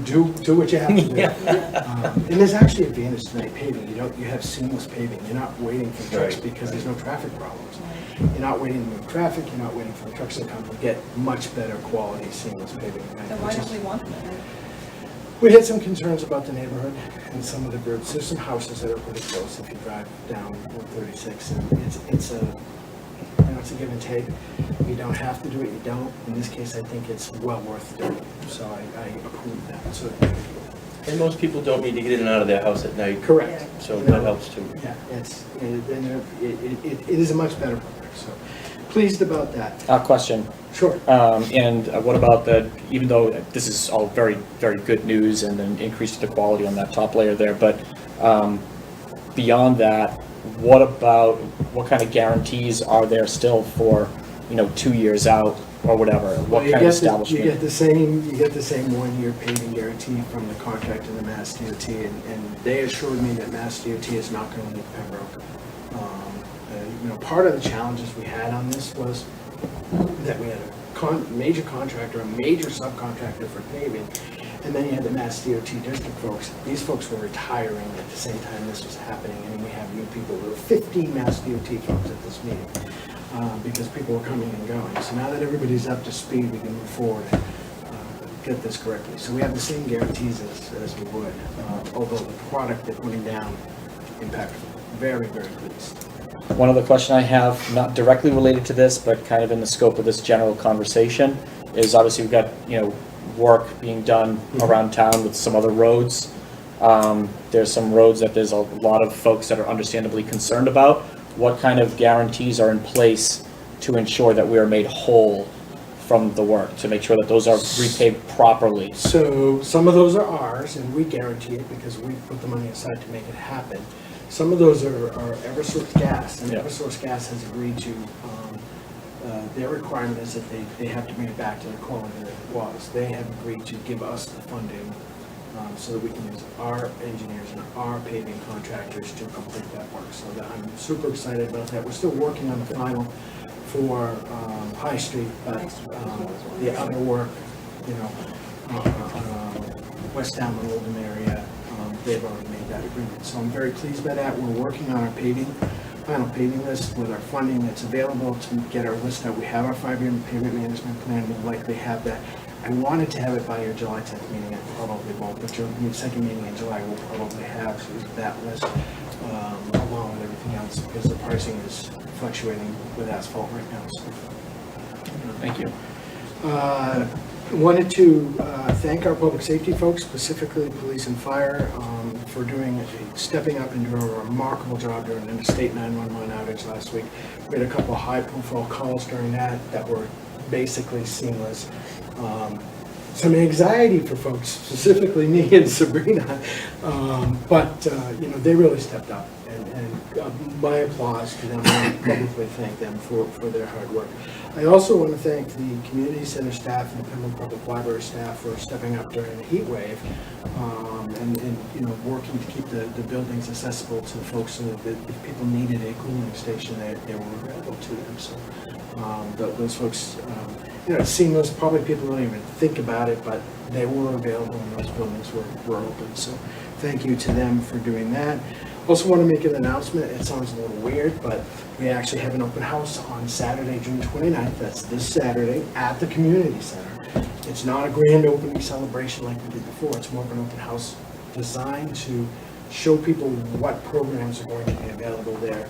what you have to do. And there's actually advantage to night paving. You have seamless paving. You're not waiting for trucks Right. because there's no traffic problems. You're not waiting to move traffic, you're not waiting for the trucks to come. You get much better quality seamless paving. Right? Then why don't we want them? We had some concerns about the neighborhood and some of the groups. There's some houses that are pretty close if you drive down 136, and it's a give and take. You don't have to do it, you don't. In this case, I think it's well worth doing, so I approve that. So, And most people don't need to get in and out of their house at night, correct. so that helps too. Yeah, it is a much better product, so pleased about that. Question. Sure. And what about even though this is all very, very good news and an increase to the quality on that top layer there, but beyond that, what kind of guarantees are there still for, 2 years out or whatever? What kind of establishment? You get the same 1-year paving guarantee from the contractor and the Mass DOT, and they assured me that Mass DOT is not going to leave Pembroke. Part of the challenges we had on this was that we had a major contractor, a major subcontractor for paving, and then you had the Mass DOT district folks. These folks were retiring at the same time this was happening, and we have new people. There were 15 Mass DOT folks at this meeting because people were coming and going. So now that everybody's up to speed, we can move forward and get this correctly. So we have the same guarantees as we would, although the product they're putting down, impactful. Very, very pleased. One other question I have, not directly related to this, but kind of in the scope of this general conversation, is obviously we've got, work being done around town with some other roads. There's some roads that there's a lot of folks that are understandably concerned about. What kind of guarantees are in place to ensure that we are made whole from the work, to make sure that those are repaid properly? So some of those are ours, and we guarantee it because we put the money aside to make it happen. Some of those are Eversource Gas, and Yeah. Eversource Gas has agreed to, their requirement is that they have to bring it back to the quality that it was. They have agreed to give us the funding so that we can use our engineers and our paving contractors to complete that work. So I'm super excited about that. We're still working on the final for High Street, but the other work, West Downland, Oldham area, they've already made that agreement. So I'm very pleased by that. We're working on our final paving list with our funding that's available to get our list out. We have our 5-year pavement management plan. We'll likely have that. I wanted to have it by your July 10th meeting. I probably won't, but your second meeting in July will probably have that list along with everything else because the pricing is fluctuating with asphalt right now. So. Thank you. Wanted to thank our public safety folks, specifically police and fire, for stepping up and doing a remarkable job during an interstate 911 outage last week. We had a couple of high-profile calls during that were basically seamless. Some anxiety for folks, specifically me and Sabrina, but they really stepped up, and my applause to them. I publicly thank them for their hard work. I also want to thank the community center staff and the Pembroke Public Library staff for stepping up during the heat wave and working to keep the buildings accessible to folks so that if people needed a cooling station, they were available to them. So those folks, it's seamless. Probably people don't even think about it, but they were available and those buildings were open. So thank you to them for doing that. Also want to make an announcement. It sounds a little weird, but we actually have an open house on Saturday, June 29th. That's this Saturday at the community center. It's not a grand opening celebration like we did before. It's more of an open house designed to show people what programs are going to be available there.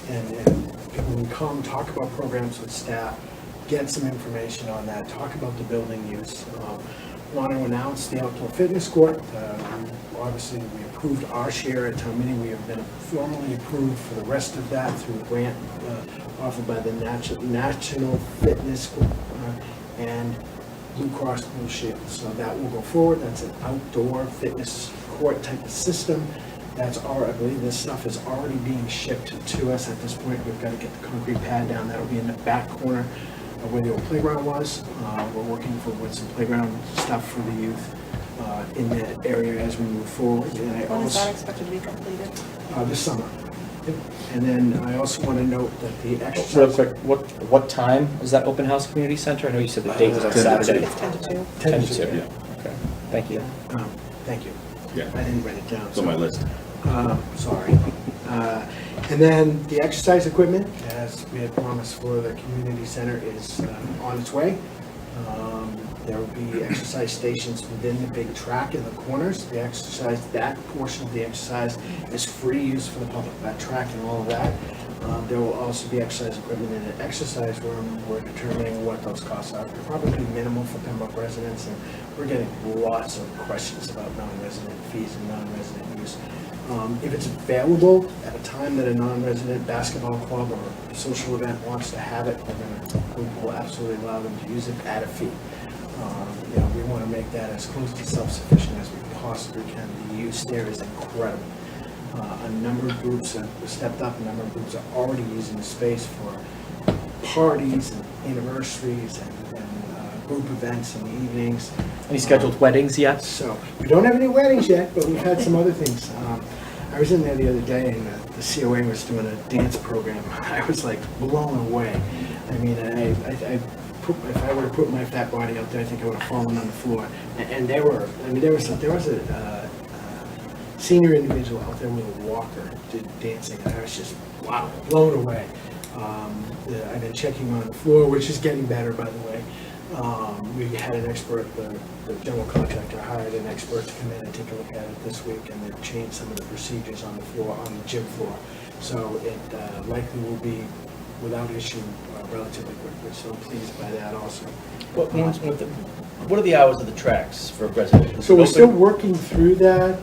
And people can come talk about programs with staff, get some information on that, talk about the building use. Want to announce the outdoor fitness court. Obviously, we approved our share at town meeting. We have been formally approved for the rest of that through a grant offered by the National Fitness and Blue Cross Blue Shield. So that will go forward. That's an outdoor fitness court type of system. I believe this stuff is already being shipped to us at this point. We've got to get the concrete pad down. That'll be in the back corner where the old playground was. We're working with some playground stuff for the youth in that area as we move forward. And When is that expected to be completed? This summer. And then I also want to note that the exercise. Real quick, what time is that open house community center? I know you said the date was on Saturday. It's 10 to 2. 10 to 2. Yeah. Okay, thank you. Thank you. Yeah. I didn't write it down. It's on my list. Sorry. And then the exercise equipment, as we had promised for the community center, is on its way. There will be exercise stations within the big track in the corners. That portion of the exercise is free use for the public, that track and all of that. There will also be exercise equipment in an exercise room. We're determining what those costs are. They're probably minimal for Pembroke residents, and we're getting lots of questions about non-resident fees and non-resident use. If it's available at a time that a non-resident basketball club or social event wants to have it, we will absolutely allow them to use it at a fee. We want to make that as close to self-sufficient as we possibly can. The use there is incredible. A number of groups have stepped up, a number of groups are already using the space for parties and anniversaries and group events in the evenings. Any scheduled weddings yet? So, we don't have any weddings yet, but we've had some other things. I was in there the other day and the COA was doing a dance program. I was like blown away. I mean, if I were to put my fat body out there, I think I would have fallen on the floor. And there was a senior individual out there with a walker dancing, and I was just, wow, blown away. I've been checking on the floor, which is getting better, by the way. We had an expert, the general contractor hired an expert to come in and take a look at it this week, and they've changed some of the procedures on the floor, on the gym floor. So it likely will be without issue relatively quickly, so I'm pleased by that also. What are the hours of the tracks for residents? So we're still working through that.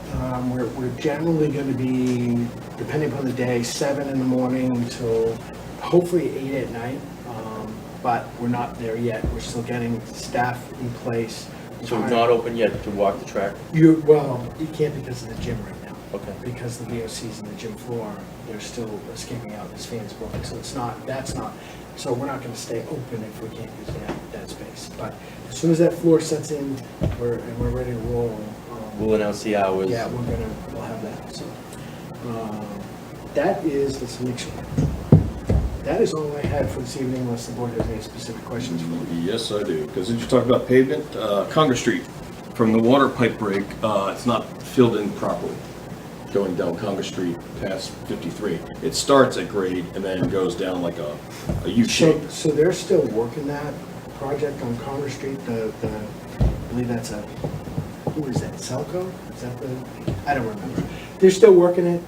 We're generally going to be, depending upon the day, 7 in the morning until hopefully 8 at night. But we're not there yet. We're still getting staff in place. So we're not open yet to walk the track? You can't because of the gym right now. Okay. Because the VOCs in the gym floor, they're still escaping out as fans blowing. So so we're not going to stay open if we can't use that space. But as soon as that floor sets in, we're ready to roll. We'll announce the hours. Yeah, we'll have that. So that is, let's make sure. That is all I had for this evening, unless the board has any specific questions for me. Yes, I do, because as you talk about pavement, Congress Street, from the water pipe break, it's not filled in properly, going down Congress Street past 53. It starts at grade and then goes down like a U-shape. So they're still working that project on Congress Street, I believe that's who is that, Selco? Is that I don't remember. They're still working it.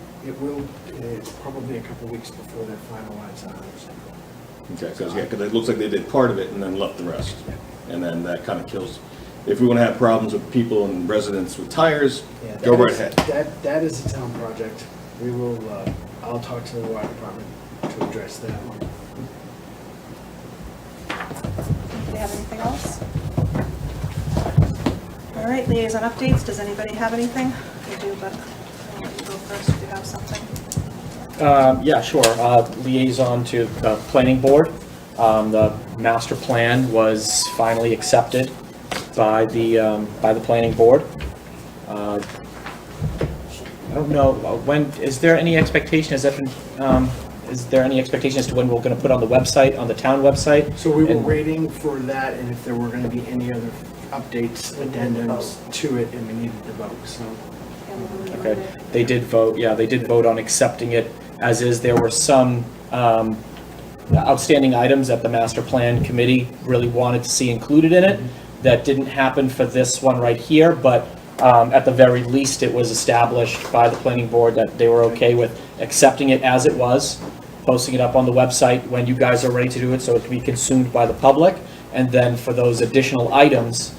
It's probably a couple weeks before they're finalized on it. Okay, because it looks like they did part of it and then left the rest. And then that kind of kills, if we want to have problems with people and residents with tires, go right ahead. That is a town project. We will, I'll talk to the water department to address that one. Do you have anything else? All right, liaison updates. Does anybody have anything? I do, but I'll let you go first if you have something. Yeah, sure. Liaison to the planning board. The master plan was finally accepted by the planning board. I don't know, is there any expectation, is there any expectation as to when we're going to put on the website, on the town website? So we were waiting for that, and if there were going to be any other updates, addendums to it, and we needed to vote, so. Okay, they did vote, yeah, they did vote on accepting it as is. There were some outstanding items that the master plan committee really wanted to see included in it that didn't happen for this one right here, but at the very least it was established by the planning board that they were okay with accepting it as it was, posting it up on the website when you guys are ready to do it so it can be consumed by the public, and then for those additional items,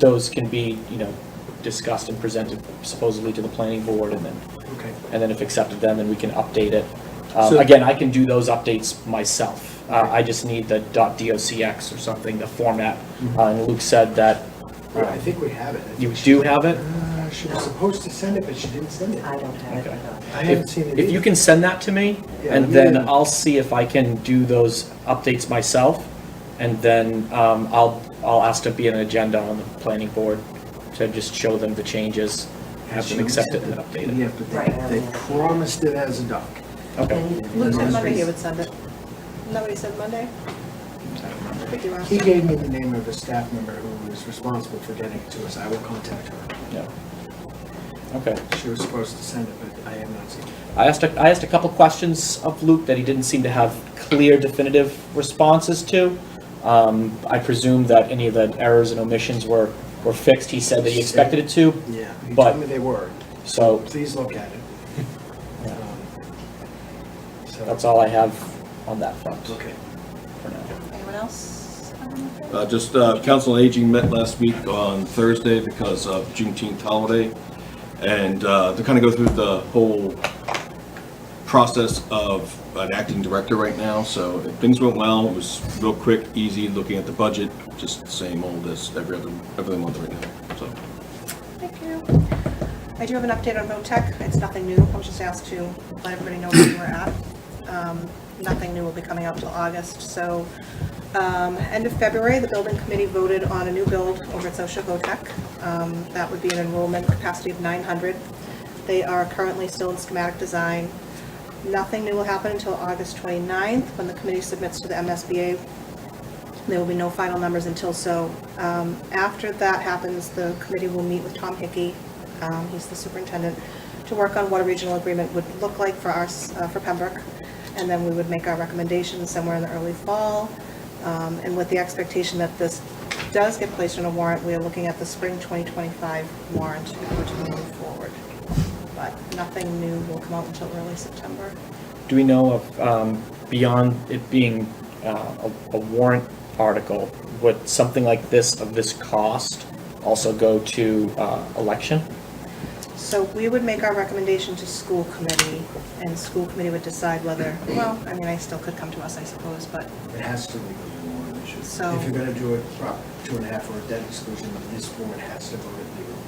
those can be, discussed and presented supposedly to the planning board, and then if accepted, then we can update it. Again, I can do those updates myself. I just need the .docx or something, the format. And Luke said that. I think we have it. You do have it? She was supposed to send it, but she didn't send it. I don't have it. I haven't seen it If you can send that to me, and then I'll see if I can do those updates myself, and then I'll ask to be an agenda on the planning board to just show them the changes. have them accept it and then update it. Yeah, but they promised it as a doc. Okay. Luke said Monday he would send it. Nobody said Monday? I think you asked He him. gave me the name of a staff member who was responsible for getting it to us. I will contact her. Yeah. Okay. She was supposed to send it, but I have not seen it. I asked a couple questions of Luke that he didn't seem to have clear, definitive responses to. I presume that any of the errors and omissions were fixed. He said that he expected it to, Yeah, he but- told me they were. so Please look at it. Yeah. So, that's all I have on that front okay. for now. Anyone else? Just Council on Aging met last week on Thursday because of Juneteenth holiday. And to kind of go through the whole process of an acting director right now. So things went well. It was real quick, easy, looking at the budget, just the same old as every other month right now. So Thank you. I do have an update on VOTEC. It's nothing new. I was just asked to let everybody know where we're at. Nothing new will be coming out till August. So end of February, the building committee voted on a new build over at Social VOTEC. That would be an enrollment capacity of 900. They are currently still in schematic design. Nothing new will happen until August 29th when the committee submits to the MSBA. There will be no final numbers until so. After that happens, the committee will meet with Tom Hickey, he's the superintendent, to work on what a regional agreement would look like for us, for Pembroke. And then we would make our recommendations somewhere in the early fall. And with the expectation that this does get placed on a warrant, we are looking at the spring 2025 warrant if we're to move forward. But nothing new will come out until early September. Do we know of, beyond it being a warrant article, would something like this, of this cost, also go to election? So we would make our recommendation to school committee, and school committee would decide whether, well, I mean, I still could come to us, I suppose, but, It has to be a warrant issue. So- If you're gonna do it prop 2.5 or a debt exclusion, this board has to vote it legal.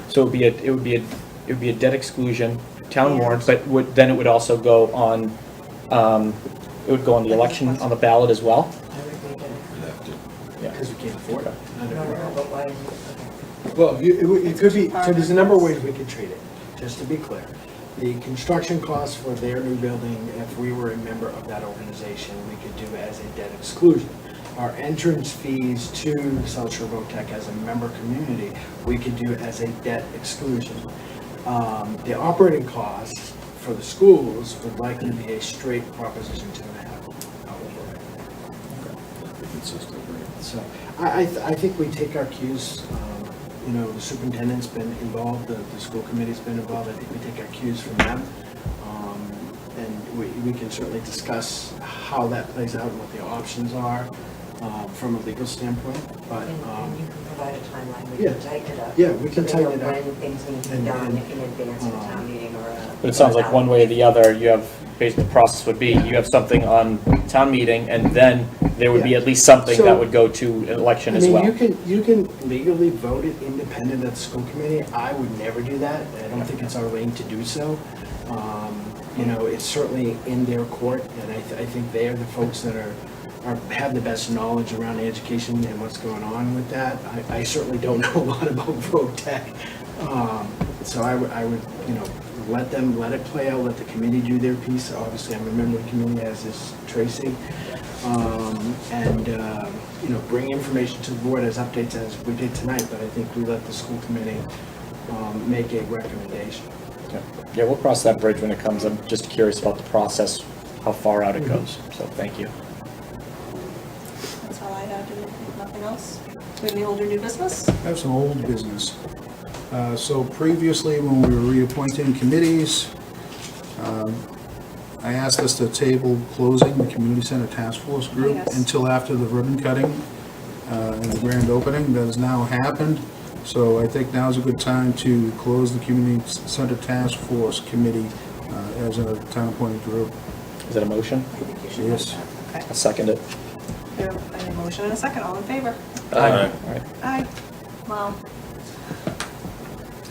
So it would be a debt exclusion, town Yeah. warrant, but then it would also go on, it would go on the election, on the ballot as well? I would make it, we'd have to. Yeah. Because we can't afford it. no, but why is it, Well, it could be, so there's a number of ways we could treat it, just to be clear. The construction costs for their new building, if we were a member of that organization, we could do as a debt exclusion. Our entrance fees to South Shore VOTEC as a member community, we could do as a debt exclusion. The operating costs for the schools would likely be a straight Proposition 2.5 override. So I think we take our cues, you know, the superintendent's been involved, the school committee's been involved, I think we take our cues from them. And we can certainly discuss how that plays out and what the options are from a legal standpoint, but. and you can provide a timeline, we Yeah. can tighten it up. Yeah, we can so they know tighten it up. when things need to be And- done and, in advance of a town meeting or a. But it sounds like one way or the other, you have, basically the process would be, you have something on town meeting, and then there would be at least something that So- would go to an election I as mean, well. you can legally vote it independent of the school committee. I would never do that. I don't think it's our lane to do so. You know, it's certainly in their court, and I think they are the folks that have the best knowledge around education and what's going on with that. I certainly don't know a lot about VOTEC. So I would, you know, let it play out, let the committee do their piece. Obviously, I'm a member of the committee, as is Tracy. And, you know, bring information to the board as updates as we did tonight, but I think we let the school committee make a recommendation. Yeah, we'll cross that bridge when it comes. I'm just curious about the process, how far out it goes, so thank you. that's all I had. Nothing else? Do we have any older new business? I have some old business. So previously, when we were reappointing committees, I asked us to table closing the community center task force group Yes. until after the ribbon cutting and the grand opening. That has now happened. So I think now's a good time to close the community center task force committee as a town appointed group. Is that a motion? I think you should. Yes. Okay. I'll second it. We have a motion and a second. All in favor? All right. Aye. Well,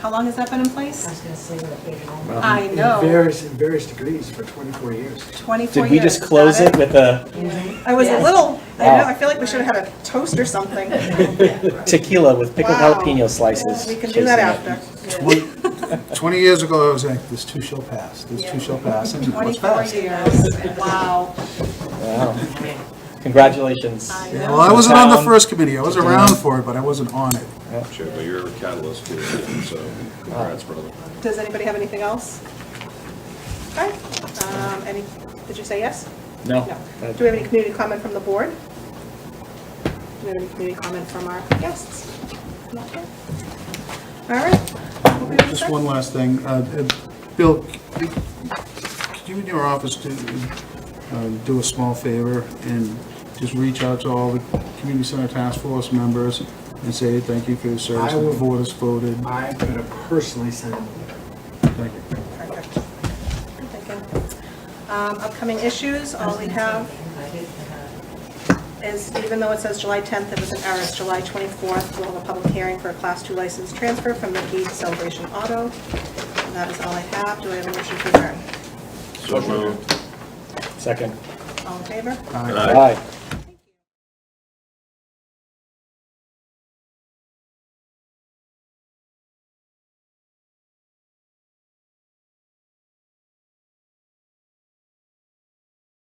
how long has that been in place? I was gonna say, like, you know. I know. In various degrees for 24 years. 24 years. Did we just is close that it with a, I was a Yes. little I know, I feel like we should have had a toast or something. Tequila with pickled Wow. jalapeno slices. We can do that chasing it. after. 20 years ago, I was like, this too shall pass, this too shall pass, and now it's 24 passed. years, wow. Wow. Congratulations. I Yeah, know. well, I wasn't on the Town. first committee, I was around for it, but I wasn't on it. Sure, but you're a catalyst to it, so congrats, brother. Does anybody have anything else? Okay, did you say yes? No. No. Do we have any community comment from the board? Do we have any community comment from our guests? Nothing? All right. We'll be Just set. one last thing, Bill, could you in your office do a small favor and just reach out to all the community center task force members and say thank you for your service, I will. the board has voted. I'm gonna personally send them a letter. Thank you. Perfect. Thank you. Upcoming issues, all we have is, even though it says July 10th, it was an error, it's July 24th. We'll have a public hearing for a Class 2 license transfer from Mickey to Celebration Auto. And that is all I have. Do I have a motion to adjourn? So moved. Second. All in favor? Aye. Aye.